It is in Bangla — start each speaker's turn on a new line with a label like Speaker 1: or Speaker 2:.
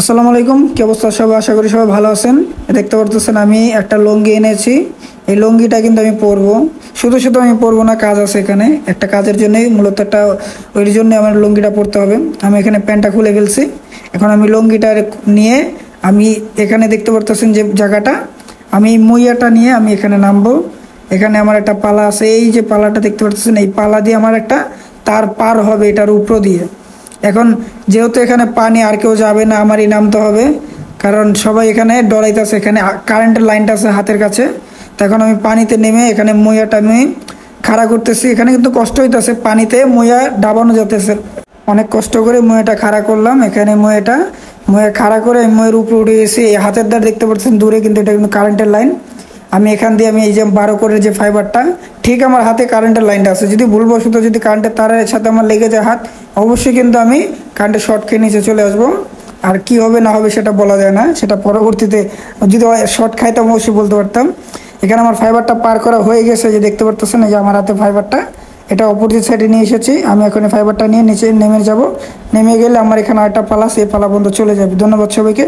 Speaker 1: আসসালামু আলাইকুম, কি অবস্থা সবাই? আশা করি সবাই ভালো আছেন। দেখতে পারতেছেন আমি একটা লুঙ্গি এনেছি। এই লুঙ্গিটা কিন্তু আমি পরবো। শুধু শুধু আমি পরবো না, কাজ আছে এখানে। একটা কাজের জন্যই মূলত একটা, ওই জন্য আমার লুঙ্গিটা পরতে হবে। আমি এখানে প্যান্টটা খুলে ফেলছি। এখন আমি লুঙ্গিটা নিয়ে আমি এখানে দেখতে পারতেছেন যে জায়গাটা, আমি মুইয়াটা নিয়ে আমি এখানে নামবো। এখানে আমার একটা পালা আছে, এই যে পালাটা দেখতে পাচ্ছেন, এই পালা দিয়ে আমার একটা তার পার হবে এটার উপর দিয়ে। এখন যেহেতু এখানে পানি, আর কেউ যাবে না, আমারই নামতে হবে। কারণ সবাই এখানে ডরাইতেছে, এখানে কারেন্টের লাইনটা আছে হাতের কাছে। তখন আমি পানিতে নেমে এখানে মইয়াটা আমি খাড়া করতেছি। এখানে কিন্তু কষ্ট হইতেছে, পানিতে মইয়া ডাবানো যেতেছে। অনেক কষ্ট করে মইয়াটা খাড়া করলাম। এখানে মইয়া খাড়া করে মইয়ের উপরে উঠে গেছি। এই হাতের দ্বার দেখতে পাচ্ছেন দূরে, কিন্তু এটা কিন্তু কারেন্টের লাইন। আমি এখান দিয়ে আমি এই যে 12 করে যে ফাইবারটা, ঠিক আমার হাতে কারেন্টের লাইনটা আছে। যদি ভুলবশত যদি কারেন্টের তারের সাথে আমার লেগে যায় হাত, অবশ্যই কিন্তু আমি কারেন্টের শর্ট খেয়ে নিচে চলে আসবো। আর কি হবে না হবে সেটা বলা যায় না, সেটা পরবর্তীতে যদি শর্ট খাইতাম অবশ্যই বলতে পারতাম। এখানে আমার ফাইবারটা পার করা হয়ে গেছে, যে দেখতে পারতেছেন এই যে আমার হাতে ফাইবারটা, এটা অপোজিট সাইডে নিয়ে এসেছি। আমি এখন এই ফাইবারটা নিয়ে নিচে নেমে যাব। নেমে গেলে আমার এখানে আরেকটা পালা, সেই পালা বন্ধ চলে যাবে। ধন্যবাদ সবাইকে।